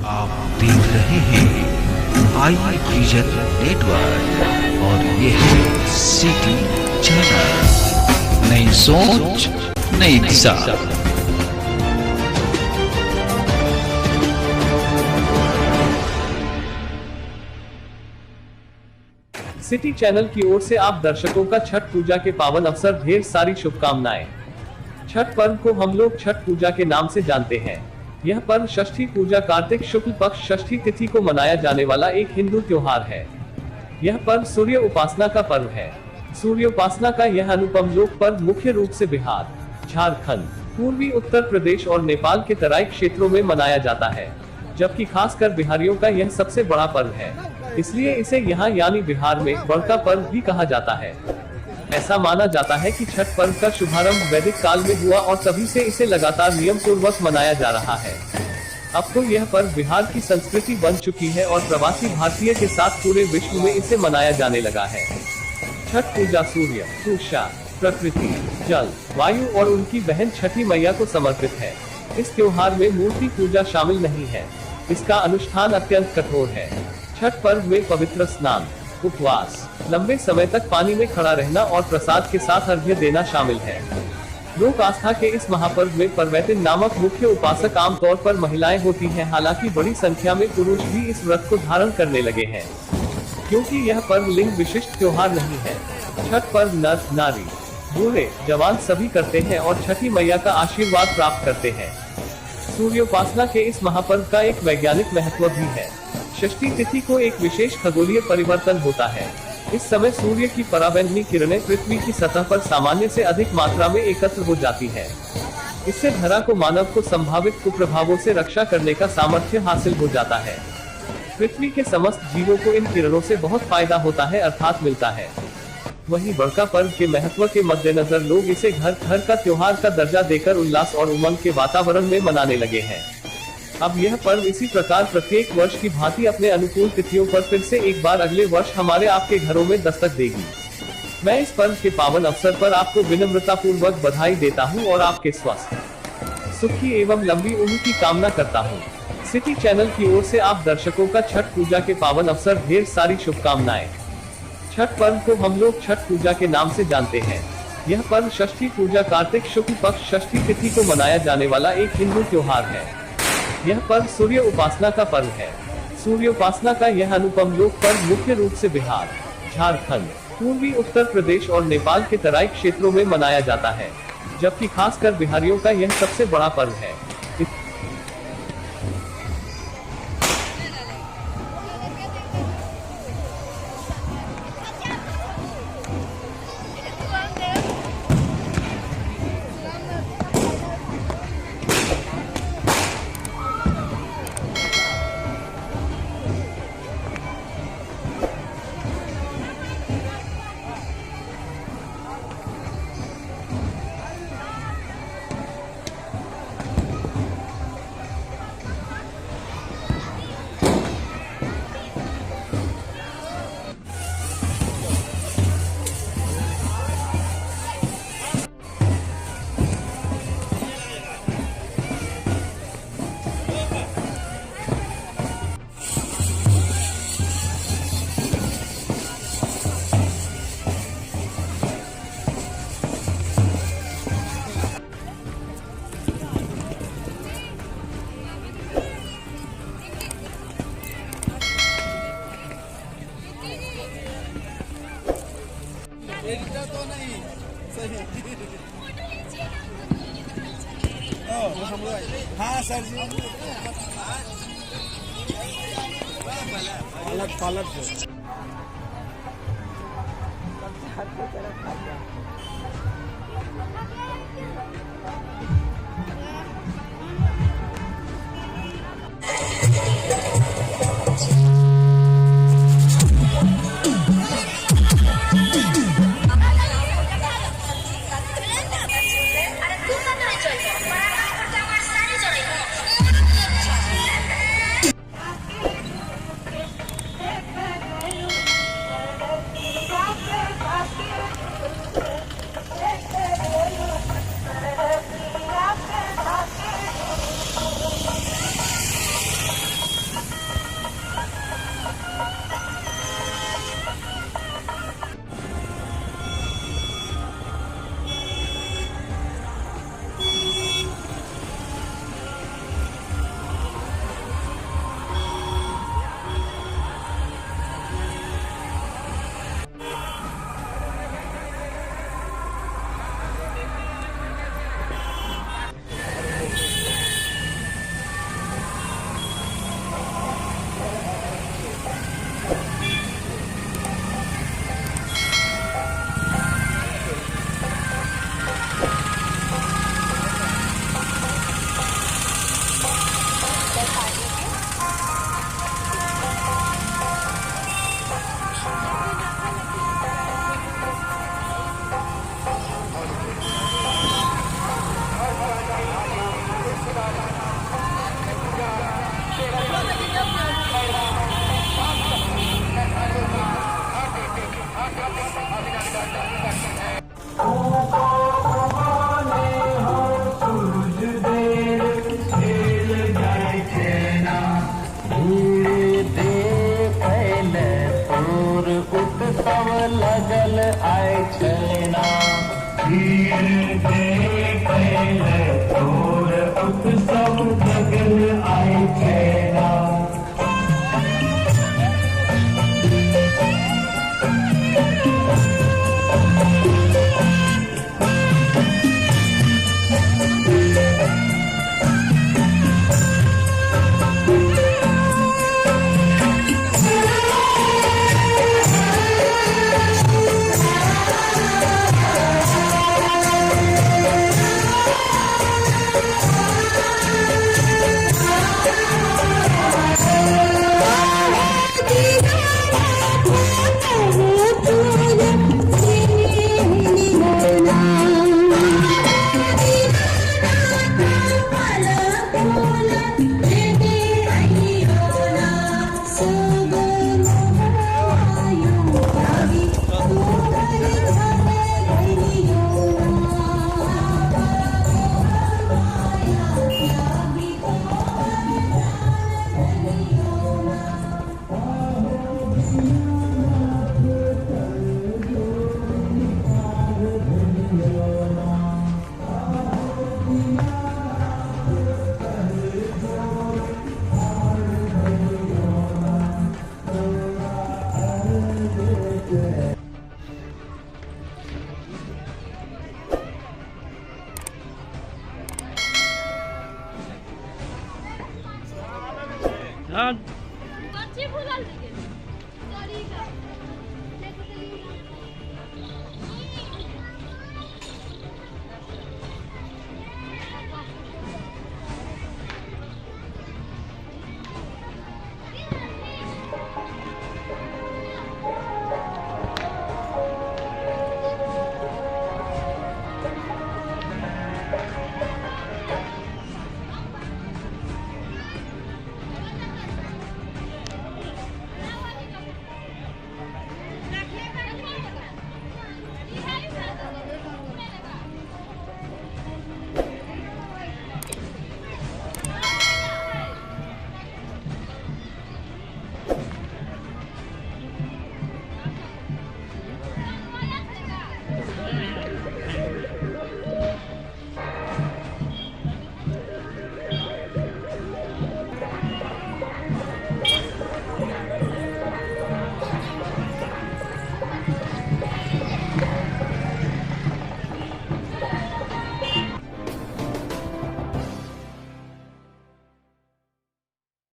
आप देख रहे हैं आई विजन नेटवर्क और ये है सिटी चैनल। नई सोच नई दिशा। सिटी चैनल की ओर से आप दर्शकों का छठ पूजा के पावन अवसर ढेर सारी शुभकामनाएं। छठ पर्व को हम लोग छठ पूजा के नाम से जानते हैं। यह पर्व षष्ठी पूजा कार्तिक शुक्ल पक्ष षष्ठी तिथि को मनाया जाने वाला एक हिंदू त्योहार है। यह पर्व सूर्य उपासना का पर्व है। सूर्य उपासना का यह अनुपम लोक पर्व मुख्य रूप से बिहार, झारखंड, पूर्वी उत्तर प्रदेश और नेपाल के तराई क्षेत्रों में मनाया जाता है, जबकि खासकर बिहारियों का यह सबसे बड़ा पर्व है। इसलिए इसे यहाँ यानी बिहार में बड़का पर्व भी कहा जाता है। ऐसा माना जाता है कि छठ पर्व का शुभारंभ वैदिक काल में हुआ और तभी से इसे लगातार नियम पूर्वक मनाया जा रहा है। अब तो यह पर्व बिहार की संस्कृति बन चुकी है और प्रवासी भारतीय के साथ पूरे विश्व में इसे मनाया जाने लगा है। छठ पूजा सूर्य, उषा, प्रकृति, जल, वायु और उनकी बहन छठी मैया को समर्पित है। इस त्योहार में मूर्ति पूजा शामिल नहीं है। इसका अनुष्ठान अत्यंत कठोर है। छठ पर्व में पवित्र स्नान, उपवास, लंबे समय तक पानी में खड़ा रहना और प्रसाद के साथ अर्घ्य देना शामिल है। लोक आस्था के इस महापर्व में परवैतिन नामक मुख्य उपासक आमतौर पर महिलाएं होती हैं, हालांकि बड़ी संख्या में पुरुष भी इस व्रत को धारण करने लगे हैं, क्योंकि यह पर्व लिंग विशिष्ट त्योहार नहीं है। छठ पर्व नर नारी, बूढ़े जवान सभी करते हैं और छठी मैया का आशीर्वाद प्राप्त करते हैं। सूर्योपासना के इस महापर्व का एक वैज्ञानिक महत्व भी है। षष्ठी तिथि को एक विशेष खगोलीय परिवर्तन होता है। इस समय सूर्य की पराबैंगनी किरणें पृथ्वी की सतह पर सामान्य से अधिक मात्रा में एकत्र हो जाती है। इससे धरा को मानव को संभावित कुप्रभावों से रक्षा करने का सामर्थ्य हासिल हो जाता है। पृथ्वी के समस्त जीवों को इन किरणों से बहुत फायदा होता है अर्थात मिलता है। वहीं बड़का पर्व के महत्व के मद्देनजर लोग इसे घर घर का त्योहार का दर्जा देकर उल्लास और उमंग के वातावरण में मनाने लगे हैं। अब यह पर्व इसी प्रकार प्रत्येक वर्ष की भांति अपने अनुकूल तिथियों पर फिर से एक बार अगले वर्ष हमारे आपके घरों में दस्तक देगी। मैं इस पर्व के पावन अवसर पर आपको विनम्रता पूर्वक बधाई देता हूं और आपके स्वस्थ, सुखी एवं लंबी उम्र की कामना करता हूं। सिटी चैनल की ओर से आप दर्शकों का छठ पूजा के पावन अवसर ढेर सारी शुभकामनाएं। छठ पर्व को हम लोग छठ पूजा के नाम से जानते हैं। यह पर्व षष्ठी पूजा कार्तिक शुक्ल पक्ष षष्ठी तिथि को मनाया जाने वाला एक हिंदू त्योहार है। यह पर्व सूर्य उपासना का पर्व है। सूर्य उपासना का यह अनुपम लोक पर्व मुख्य रूप से बिहार, झारखंड, पूर्वी उत्तर प्रदेश और नेपाल के तराई क्षेत्रों में मनाया जाता है, जबकि खासकर बिहारियों का यह सबसे बड़ा पर्व है। तो नहीं सही। हाँ सर जी, पालक पालक सब लगल आए छेना धीरे धीरे पहले तोर उत्सव लगल आए छेना बच्चे भूलल रह गेल।